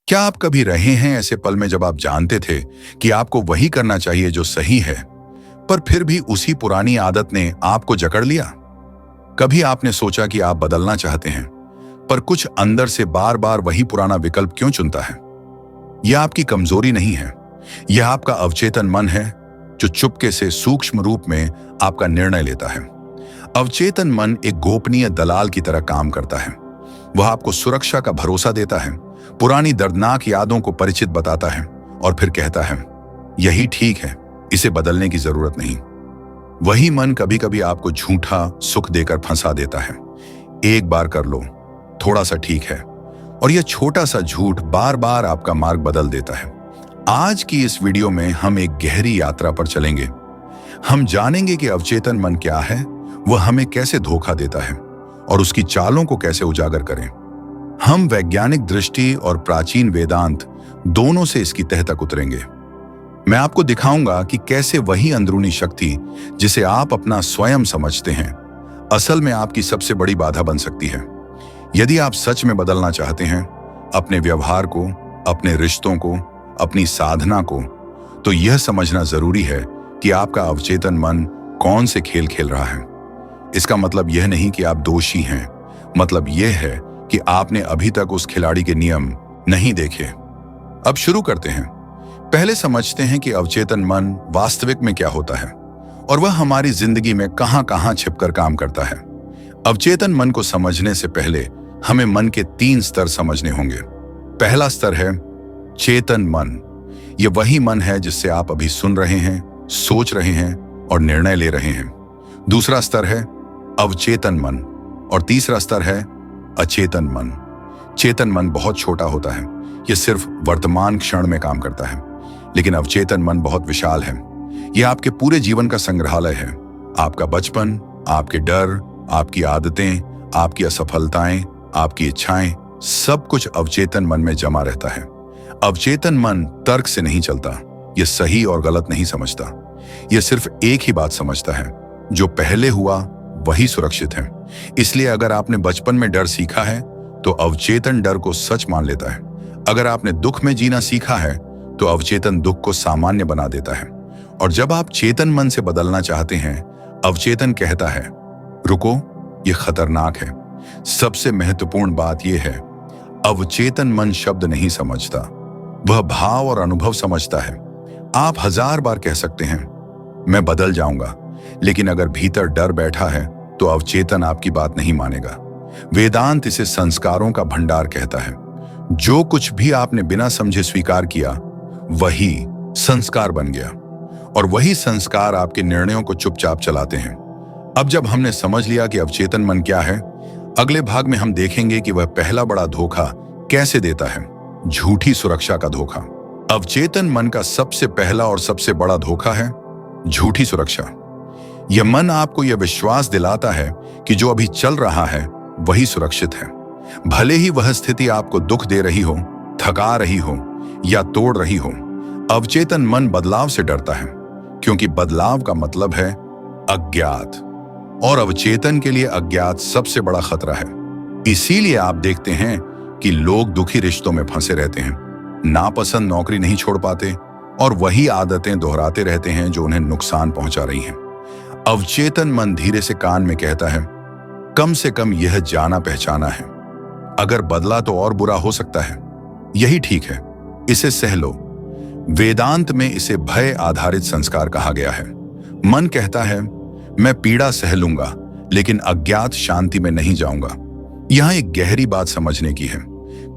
क्या आप कभी रहे हैं ऐसे पल में जब आप जानते थे कि आपको वही करना चाहिए जो सही है, पर फिर भी उसी पुरानी आदत ने आपको जकड़ लिया? कभी आपने सोचा कि आप बदलना चाहते हैं, पर कुछ अंदर से बार बार वही पुराना विकल्प क्यों चुनता है? यह आपकी कमजोरी नहीं है, यह आपका अवचेतन मन है जो चुपके से सूक्ष्म रूप में आपका निर्णय लेता है। अवचेतन मन एक गोपनीय दलाल की तरह काम करता है। वह आपको सुरक्षा का भरोसा देता है, पुरानी दर्दनाक यादों को परिचित बताता है और फिर कहता है, यही ठीक है, इसे बदलने की जरूरत नहीं। वही मन कभी कभी आपको झूठा सुख देकर फंसा देता है। एक बार कर लो, थोड़ा सा ठीक है, और यह छोटा सा झूठ बार बार आपका मार्ग बदल देता है। आज की इस वीडियो में हम एक गहरी यात्रा पर चलेंगे। हम जानेंगे कि अवचेतन मन क्या है, वह हमें कैसे धोखा देता है और उसकी चालों को कैसे उजागर करें। हम वैज्ञानिक दृष्टि और प्राचीन वेदांत दोनों से इसकी तह तक उतरेंगे। मैं आपको दिखाऊंगा कि कैसे वही अंदरूनी शक्ति जिसे आप अपना स्वयं समझते हैं, असल में आपकी सबसे बड़ी बाधा बन सकती है। यदि आप सच में बदलना चाहते हैं, अपने व्यवहार को, अपने रिश्तों को, अपनी साधना को, तो यह समझना जरूरी है कि आपका अवचेतन मन कौन से खेल खेल रहा है। इसका मतलब यह नहीं कि आप दोषी हैं, मतलब यह है कि आपने अभी तक उस खिलाड़ी के नियम नहीं देखे। अब शुरू करते हैं। पहले समझते हैं कि अवचेतन मन वास्तविक में क्या होता है और वह हमारी जिंदगी में कहां-कहां छिपकर काम करता है। अवचेतन मन को समझने से पहले हमें मन के 3 स्तर समझने होंगे। पहला स्तर है चेतन मन। यह वही मन है जिससे आप अभी सुन रहे हैं, सोच रहे हैं और निर्णय ले रहे हैं। दूसरा स्तर है अवचेतन मन और तीसरा स्तर है अचेतन मन। चेतन मन बहुत छोटा होता है, यह सिर्फ वर्तमान क्षण में काम करता है, लेकिन अवचेतन मन बहुत विशाल है। यह आपके पूरे जीवन का संग्रहालय है। आपका बचपन, आपके डर, आपकी आदतें, आपकी असफलताएं, आपकी इच्छाएं, सब कुछ अवचेतन मन में जमा रहता है। अवचेतन मन तर्क से नहीं चलता, यह सही और गलत नहीं समझता। यह सिर्फ एक ही बात समझता है, जो पहले हुआ वही सुरक्षित है। इसलिए अगर आपने बचपन में डर सीखा है तो अवचेतन डर को सच मान लेता है। अगर आपने दुख में जीना सीखा है तो अवचेतन दुख को सामान्य बना देता है। और जब आप चेतन मन से बदलना चाहते हैं, अवचेतन कहता है, रुको, यह खतरनाक है। सबसे महत्वपूर्ण बात यह है, अवचेतन मन शब्द नहीं समझता, वह भाव और अनुभव समझता है। आप 1000 बार कह सकते हैं, मैं बदल जाऊंगा, लेकिन अगर भीतर डर बैठा है तो अवचेतन आपकी बात नहीं मानेगा। वेदांत इसे संस्कारों का भंडार कहता है। जो कुछ भी आपने बिना समझे स्वीकार किया, वही संस्कार बन गया, और वही संस्कार आपके निर्णयों को चुपचाप चलाते हैं। अब जब हमने समझ लिया कि अवचेतन मन क्या है, अगले भाग में हम देखेंगे कि वह पहला बड़ा धोखा कैसे देता है, झूठी सुरक्षा का धोखा। अवचेतन मन का सबसे पहला और सबसे बड़ा धोखा है झूठी सुरक्षा। यह मन आपको यह विश्वास दिलाता है कि जो अभी चल रहा है वही सुरक्षित है, भले ही वह स्थिति आपको दुख दे रही हो, थका रही हो या तोड़ रही हो। अवचेतन मन बदलाव से डरता है, क्योंकि बदलाव का मतलब है अज्ञात, और अवचेतन के लिए अज्ञात सबसे बड़ा खतरा है। इसीलिए आप देखते हैं कि लोग दुखी रिश्तों में फंसे रहते हैं, नापसंद नौकरी नहीं छोड़ पाते और वही आदतें दोहराते रहते हैं जो उन्हें नुकसान पहुंचा रही हैं। अवचेतन मन धीरे से कान में कहता है, कम से कम यह जाना पहचाना है, अगर बदला तो और बुरा हो सकता है, यही ठीक है, इसे सह लो। वेदांत में इसे भय आधारित संस्कार कहा गया है। मन कहता है, मैं पीड़ा सह लूंगा, लेकिन अज्ञात शांति में नहीं जाऊंगा। यहां एक गहरी बात समझने की है।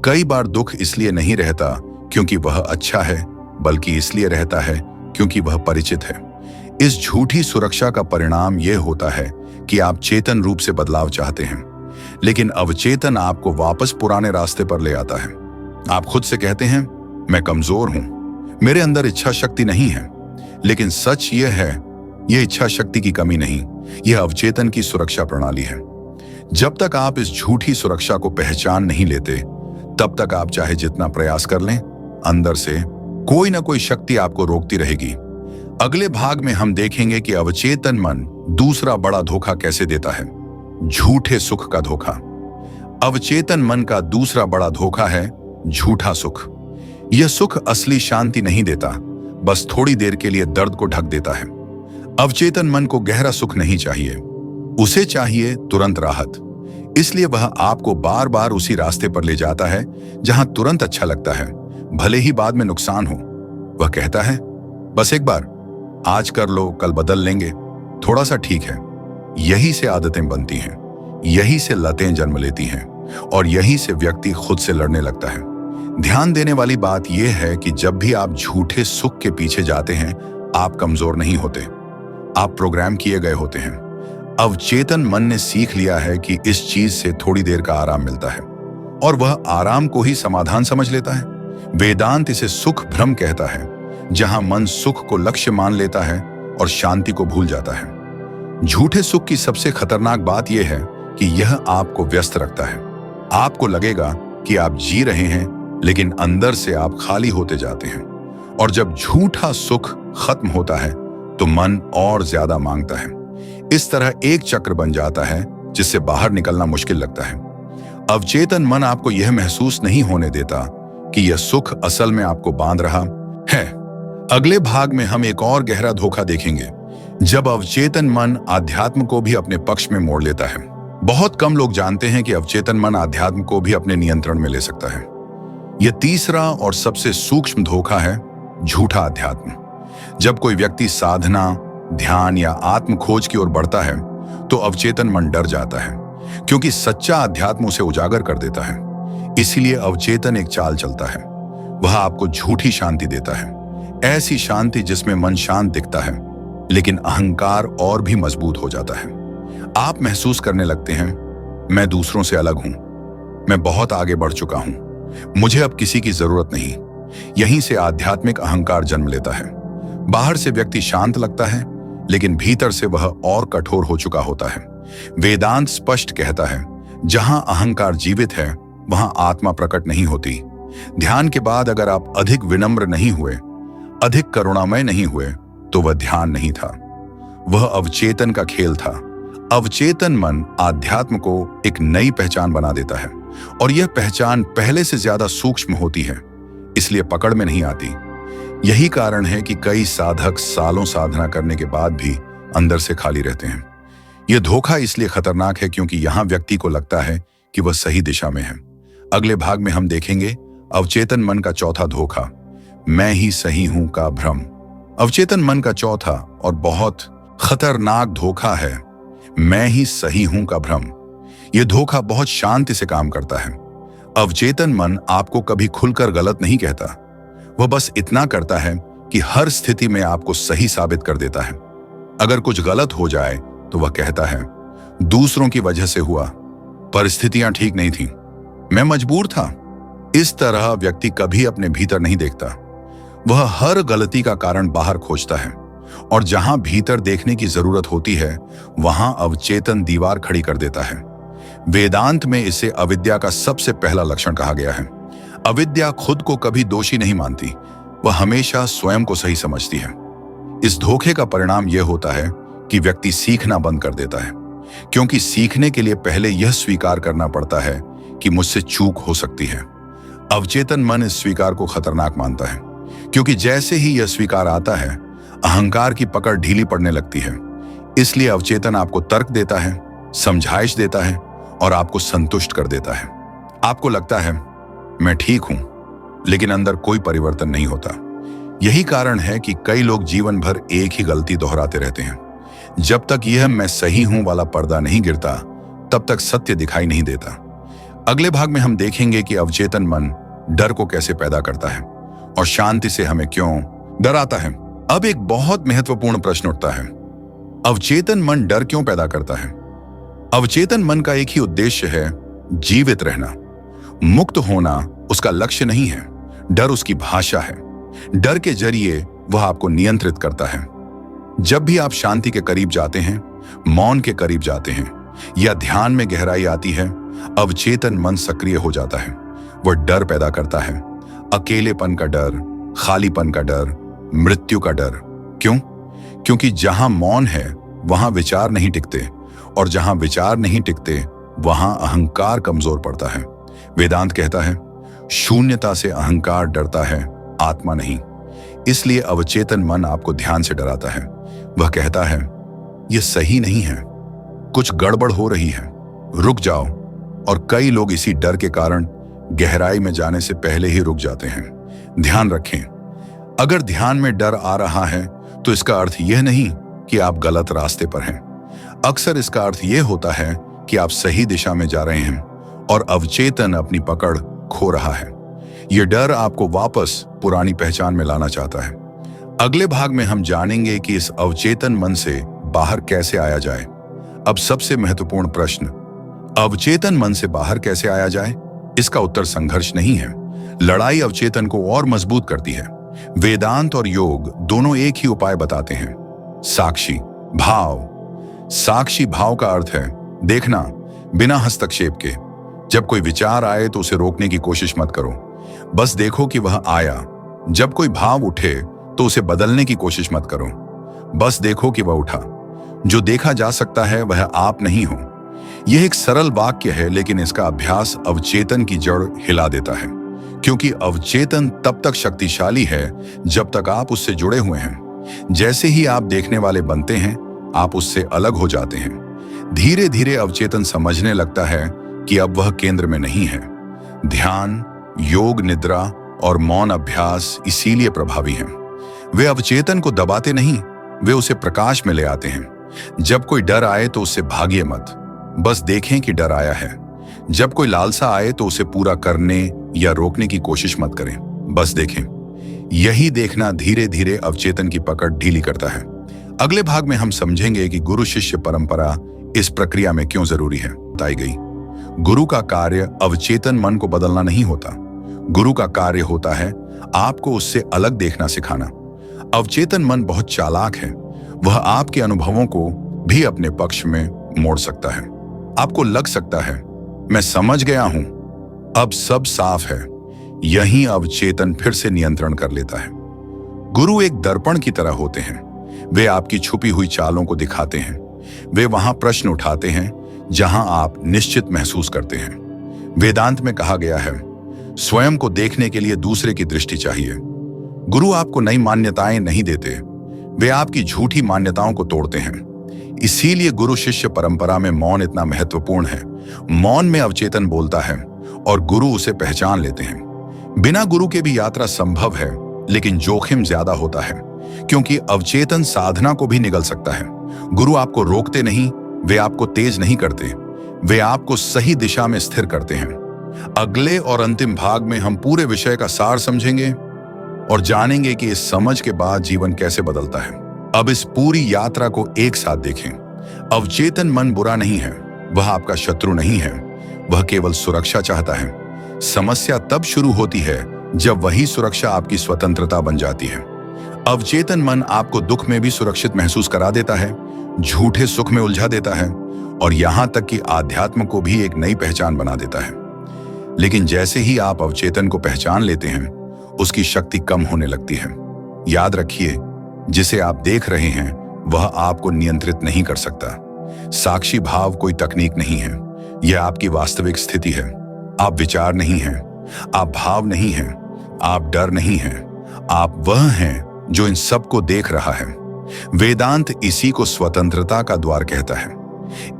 कई बार दुख इसलिए नहीं रहता क्योंकि वह अच्छा है, बल्कि इसलिए रहता है क्योंकि वह परिचित है। इस झूठी सुरक्षा का परिणाम यह होता है कि आप चेतन रूप से बदलाव चाहते हैं, लेकिन अवचेतन आपको वापस पुराने रास्ते पर ले आता है। आप खुद से कहते हैं, मैं कमजोर हूं, मेरे अंदर इच्छा शक्ति नहीं है, लेकिन सच यह है, यह इच्छा शक्ति की कमी नहीं, यह अवचेतन की सुरक्षा प्रणाली है। जब तक आप इस झूठी सुरक्षा को पहचान नहीं लेते, तब तक आप चाहे जितना प्रयास कर लें, अंदर से कोई ना कोई शक्ति आपको रोकती रहेगी। अगले भाग में हम देखेंगे कि अवचेतन मन दूसरा बड़ा धोखा कैसे देता है, झूठे सुख का धोखा। अवचेतन मन का दूसरा बड़ा धोखा है झूठा सुख। यह सुख असली शांति नहीं देता, बस थोड़ी देर के लिए दर्द को ढक देता है। अवचेतन मन को गहरा सुख नहीं चाहिए, उसे चाहिए तुरंत राहत। इसलिए वह आपको बार बार उसी रास्ते पर ले जाता है जहां तुरंत अच्छा लगता है, भले ही बाद में नुकसान हो। वह कहता है, बस एक बार, आज कर लो, कल बदल लेंगे, थोड़ा सा ठीक है। यही से आदतें बनती हैं, यही से लतें जन्म लेती हैं, और यही से व्यक्ति खुद से लड़ने लगता है। ध्यान देने वाली बात यह है कि जब भी आप झूठे सुख के पीछे जाते हैं, आप कमजोर नहीं होते, आप प्रोग्राम किए गए होते हैं। अवचेतन मन ने सीख लिया है कि इस चीज से थोड़ी देर का आराम मिलता है, और वह आराम को ही समाधान समझ लेता है। वेदांत इसे सुख भ्रम कहता है, जहां मन सुख को लक्ष्य मान लेता है और शांति को भूल जाता है। झूठे सुख की सबसे खतरनाक बात यह है कि यह आपको व्यस्त रखता है। आपको लगेगा कि आप जी रहे हैं, लेकिन अंदर से आप खाली होते जाते हैं। और जब झूठा सुख खत्म होता है तो मन और ज्यादा मांगता है। इस तरह एक चक्र बन जाता है जिससे बाहर निकलना मुश्किल लगता है। अवचेतन मन आपको यह महसूस नहीं होने देता कि यह सुख असल में आपको बांध रहा है। अगले भाग में हम एक और गहरा धोखा देखेंगे, जब अवचेतन मन आध्यात्म को भी अपने पक्ष में मोड़ लेता है। बहुत कम लोग जानते हैं कि अवचेतन मन आध्यात्म को भी अपने नियंत्रण में ले सकता है। यह तीसरा और सबसे सूक्ष्म धोखा है, झूठा अध्यात्म। जब कोई व्यक्ति साधना, ध्यान या आत्म खोज की ओर बढ़ता है तो अवचेतन मन डर जाता है, क्योंकि सच्चा अध्यात्म उसे उजागर कर देता है। इसीलिए अवचेतन एक चाल चलता है, वह आपको झूठी शांति देता है, ऐसी शांति जिसमें मन शांत दिखता है लेकिन अहंकार और भी मजबूत हो जाता है। आप महसूस करने लगते हैं, मैं दूसरों से अलग हूं, मैं बहुत आगे बढ़ चुका हूं, मुझे अब किसी की जरूरत नहीं। यहीं से आध्यात्मिक अहंकार जन्म लेता है। बाहर से व्यक्ति शांत लगता है, लेकिन भीतर से वह और कठोर हो चुका होता है। वेदांत स्पष्ट कहता है, जहां अहंकार जीवित है वहां आत्मा प्रकट नहीं होती। ध्यान के बाद अगर आप अधिक विनम्र नहीं हुए, अधिक करुणामय नहीं हुए, तो वह ध्यान नहीं था, वह अवचेतन का खेल था। अवचेतन मन आध्यात्म को एक नई पहचान बना देता है, और यह पहचान पहले से ज्यादा सूक्ष्म होती है, इसलिए पकड़ में नहीं आती। यही कारण है कि कई साधक सालों साधना करने के बाद भी अंदर से खाली रहते हैं। यह धोखा इसलिए खतरनाक है क्योंकि यहां व्यक्ति को लगता है कि वह सही दिशा में है। अगले भाग में हम देखेंगे अवचेतन मन का चौथा धोखा, मैं ही सही हूं का भ्रम। अवचेतन मन का चौथा और बहुत खतरनाक धोखा है, मैं ही सही हूं का भ्रम। यह धोखा बहुत शांति से काम करता है। अवचेतन मन आपको कभी खुलकर गलत नहीं कहता, वह बस इतना करता है कि हर स्थिति में आपको सही साबित कर देता है। अगर कुछ गलत हो जाए तो वह कहता है, दूसरों की वजह से हुआ, परिस्थितियां ठीक नहीं थीं, मैं मजबूर था। इस तरह व्यक्ति कभी अपने भीतर नहीं देखता, वह हर गलती का कारण बाहर खोजता है, और जहां भीतर देखने की जरूरत होती है वहां अवचेतन दीवार खड़ी कर देता है। वेदांत में इसे अविद्या का सबसे पहला लक्षण कहा गया है। अविद्या खुद को कभी दोषी नहीं मानती, वह हमेशा स्वयं को सही समझती है। इस धोखे का परिणाम यह होता है कि व्यक्ति सीखना बंद कर देता है, क्योंकि सीखने के लिए पहले यह स्वीकार करना पड़ता है कि मुझसे चूक हो सकती है। अवचेतन मन इस स्वीकार को खतरनाक मानता है, क्योंकि जैसे ही यह स्वीकार आता है अहंकार की पकड़ ढीली पड़ने लगती है। इसलिए अवचेतन आपको तर्क देता है, समझाइश देता है और आपको संतुष्ट कर देता है। आपको लगता है मैं ठीक हूं, लेकिन अंदर कोई परिवर्तन नहीं होता। यही कारण है कि कई लोग जीवन भर एक ही गलती दोहराते रहते हैं। जब तक यह मैं सही हूं वाला पर्दा नहीं गिरता, तब तक सत्य दिखाई नहीं देता। अगले भाग में हम देखेंगे कि अवचेतन मन डर को कैसे पैदा करता है और शांति से हमें क्यों डराता है। अब एक बहुत महत्वपूर्ण प्रश्न उठता है, अवचेतन मन डर क्यों पैदा करता है? अवचेतन मन का एक ही उद्देश्य है, जीवित रहना। मुक्त होना उसका लक्ष्य नहीं है, डर उसकी भाषा है। डर के जरिए वह आपको नियंत्रित करता है। जब भी आप शांति के करीब जाते हैं, मौन के करीब जाते हैं या ध्यान में गहराई आती है, अवचेतन मन सक्रिय हो जाता है। वह डर पैदा करता है, अकेलेपन का डर, खालीपन का डर, मृत्यु का डर। क्यों? क्योंकि जहां मौन है वहां विचार नहीं टिकते, और जहां विचार नहीं टिकते वहां अहंकार कमजोर पड़ता है। वेदांत कहता है, शून्यता से अहंकार डरता है, आत्मा नहीं। इसलिए अवचेतन मन आपको ध्यान से डराता है। वह कहता है, यह सही नहीं है, कुछ गड़बड़ हो रही है, रुक जाओ। और कई लोग इसी डर के कारण गहराई में जाने से पहले ही रुक जाते हैं। ध्यान रखें, अगर ध्यान में डर आ रहा है तो इसका अर्थ यह नहीं कि आप गलत रास्ते पर हैं। अक्सर इसका अर्थ यह होता है कि आप सही दिशा में जा रहे हैं और अवचेतन अपनी पकड़ खो रहा है। यह डर आपको वापस पुरानी पहचान में लाना चाहता है। अगले भाग में हम जानेंगे कि इस अवचेतन मन से बाहर कैसे आया जाए। अब सबसे महत्वपूर्ण प्रश्न, अवचेतन मन से बाहर कैसे आया जाए? इसका उत्तर संघर्ष नहीं है। लड़ाई अवचेतन को और मजबूत करती है। वेदांत और योग दोनों एक ही उपाय बताते हैं, साक्षी भाव। साक्षी भाव का अर्थ है देखना बिना हस्तक्षेप के। जब कोई विचार आए तो उसे रोकने की कोशिश मत करो, बस देखो कि वह आया। जब कोई भाव उठे तो उसे बदलने की कोशिश मत करो, बस देखो कि वह उठा। जो देखा जा सकता है वह आप नहीं हो। यह एक सरल वाक्य है, लेकिन इसका अभ्यास अवचेतन की जड़ हिला देता है, क्योंकि अवचेतन तब तक शक्तिशाली है जब तक आप उससे जुड़े हुए हैं। जैसे ही आप देखने वाले बनते हैं, आप उससे अलग हो जाते हैं। धीरे धीरे अवचेतन समझने लगता है कि अब वह केंद्र में नहीं है। ध्यान, योग, निद्रा और मौन अभ्यास इसीलिए प्रभावी हैं। वे अवचेतन को दबाते नहीं, वे उसे प्रकाश में ले आते हैं। जब कोई डर आए तो उससे भागिए मत, बस देखें कि डर आया है। जब कोई लालसा आए तो उसे पूरा करने या रोकने की कोशिश मत करें, बस देखें। यही देखना धीरे धीरे अवचेतन की पकड़ ढीली करता है। अगले भाग में हम समझेंगे कि गुरु शिष्य परंपरा इस प्रक्रिया में क्यों जरूरी है। बताई गई, गुरु का कार्य अवचेतन मन को बदलना नहीं होता। गुरु का कार्य होता है आपको उससे अलग देखना सिखाना। अवचेतन मन बहुत चालाक है, वह आपके अनुभवों को भी अपने पक्ष में मोड़ सकता है। आपको लग सकता है मैं समझ गया हूं, अब सब साफ है। यही अवचेतन फिर से नियंत्रण कर लेता है। गुरु एक दर्पण की तरह होते हैं। वे आपकी छुपी हुई चालों को दिखाते हैं। वे वहां प्रश्न उठाते हैं जहां आप निश्चित महसूस करते हैं। वेदांत में कहा गया है, स्वयं को देखने के लिए दूसरे की दृष्टि चाहिए। गुरु आपको नई मान्यताएं नहीं देते, वे आपकी झूठी मान्यताओं को तोड़ते हैं। इसीलिए गुरु शिष्य परंपरा में मौन इतना महत्वपूर्ण है। मौन में अवचेतन बोलता है और गुरु उसे पहचान लेते हैं। बिना गुरु के भी यात्रा संभव है, लेकिन जोखिम ज्यादा होता है, क्योंकि अवचेतन साधना को भी निगल सकता है। गुरु आपको रोकते नहीं, वे आपको तेज नहीं करते, वे आपको सही दिशा में स्थिर करते हैं। अगले और अंतिम भाग में हम पूरे विषय का सार समझेंगे और जानेंगे कि इस समझ के बाद जीवन कैसे बदलता है। अब इस पूरी यात्रा को एक साथ देखें। अवचेतन मन बुरा नहीं है, वह आपका शत्रु नहीं है, वह केवल सुरक्षा चाहता है। समस्या तब शुरू होती है जब वही सुरक्षा आपकी स्वतंत्रता बन जाती है। अवचेतन मन आपको दुख में भी सुरक्षित महसूस करा देता है, झूठे सुख में उलझा देता है और यहां तक कि आध्यात्म को भी एक नई पहचान बना देता है। लेकिन जैसे ही आप अवचेतन को पहचान लेते हैं, उसकी शक्ति कम होने लगती है। याद रखिए, जिसे आप देख रहे हैं वह आपको नियंत्रित नहीं कर सकता। साक्षी भाव कोई तकनीक नहीं है, यह आपकी वास्तविक स्थिति है। आप विचार नहीं हैं, आप भाव नहीं हैं, आप डर नहीं हैं, आप वह हैं जो इन सब को देख रहा है। वेदांत इसी को स्वतंत्रता का द्वार कहता है।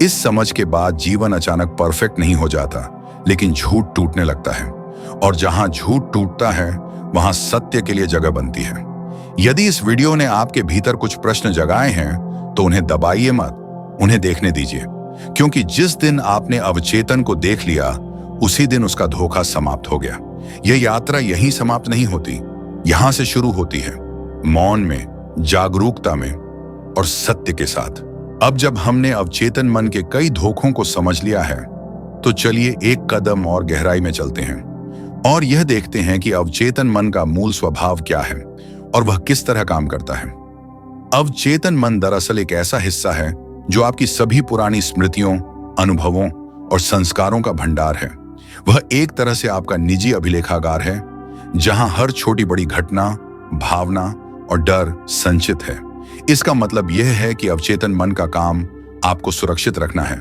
इस समझ के बाद जीवन अचानक परफेक्ट नहीं हो जाता, लेकिन झूठ टूटने लगता है, और जहां झूठ टूटता है वहां सत्य के लिए जगह बनती है। यदि इस वीडियो ने आपके भीतर कुछ प्रश्न जगाए हैं तो उन्हें दबाइए मत, उन्हें देखने दीजिए, क्योंकि जिस दिन आपने अवचेतन को देख लिया उसी दिन उसका धोखा समाप्त हो गया। यह यात्रा यहीं समाप्त नहीं होती, यहां से शुरू होती है, मौन में, जागरूकता में और सत्य के साथ। अब जब हमने अवचेतन मन के कई धोखों को समझ लिया है, तो चलिए एक कदम और गहराई में चलते हैं और यह देखते हैं कि अवचेतन मन का मूल स्वभाव क्या है और वह किस तरह काम करता है। अवचेतन मन दरअसल एक ऐसा हिस्सा है जो आपकी सभी पुरानी स्मृतियों, अनुभवों और संस्कारों का भंडार है। वह एक तरह से आपका निजी अभिलेखागार है, जहां हर छोटी बड़ी घटना, भावना और डर संचित है। इसका मतलब यह है कि अवचेतन मन का काम आपको सुरक्षित रखना है,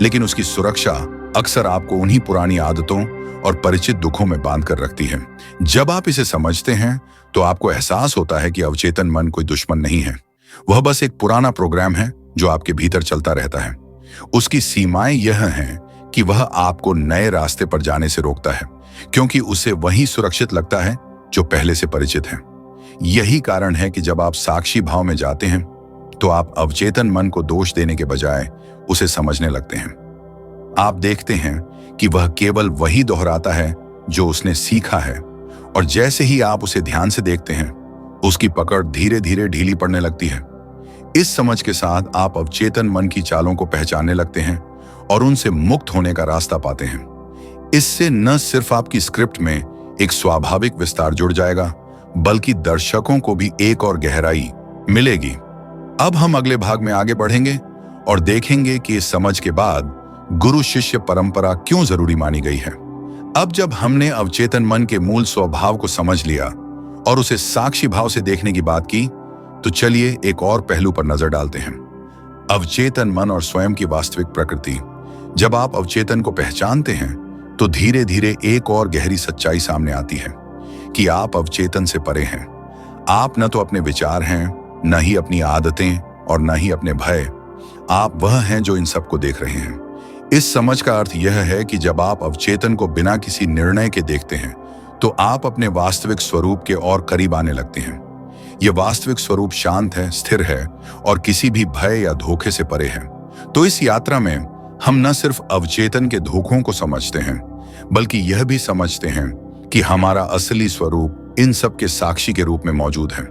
लेकिन उसकी सुरक्षा अक्सर आपको उन्हीं पुरानी आदतों और परिचित दुखों में बांध कर रखती है। जब आप इसे समझते हैं तो आपको एहसास होता है कि अवचेतन मन कोई दुश्मन नहीं है, वह बस एक पुराना प्रोग्राम है जो आपके भीतर चलता रहता है। उसकी सीमाएं यह हैं कि वह आपको नए रास्ते पर जाने से रोकता है, क्योंकि उसे वही सुरक्षित लगता है जो पहले से परिचित है। यही कारण है कि जब आप साक्षी भाव में जाते हैं तो आप अवचेतन मन को दोष देने के बजाय उसे समझने लगते हैं। आप देखते हैं कि वह केवल वही दोहराता है जो उसने सीखा है, और जैसे ही आप उसे ध्यान से देखते हैं उसकी पकड़ धीरे धीरे ढीली पड़ने लगती है। इस समझ के साथ आप अवचेतन मन की चालों को पहचानने लगते हैं और उनसे मुक्त होने का रास्ता पाते हैं। इससे न सिर्फ आपकी स्क्रिप्ट में एक स्वाभाविक विस्तार जुड़ जाएगा, बल्कि दर्शकों को भी एक और गहराई मिलेगी। अब हम अगले भाग में आगे बढ़ेंगे और देखेंगे कि इस समझ के बाद गुरु शिष्य परंपरा क्यों जरूरी मानी गई है। अब जब हमने अवचेतन मन के मूल स्वभाव को समझ लिया और उसे साक्षी भाव से देखने की बात की, तो चलिए एक और पहलू पर नजर डालते हैं, अवचेतन मन और स्वयं की वास्तविक प्रकृति। जब आप अवचेतन को पहचानते हैं तो धीरे धीरे एक और गहरी सच्चाई सामने आती है कि आप अवचेतन से परे हैं। आप न तो अपने विचार हैं, न ही अपनी आदतें और न ही अपने भय। आप वह हैं जो इन सबको देख रहे हैं। इस समझ का अर्थ यह है कि जब आप अवचेतन को बिना किसी निर्णय के देखते हैं तो आप अपने वास्तविक स्वरूप के और करीब आने लगते हैं। यह वास्तविक स्वरूप शांत है, स्थिर है और किसी भी भय या धोखे से परे है। तो इस यात्रा में हम न सिर्फ अवचेतन के धोखों को समझते हैं, बल्कि यह भी समझते हैं कि हमारा असली स्वरूप इन सब के साक्षी के रूप में मौजूद है।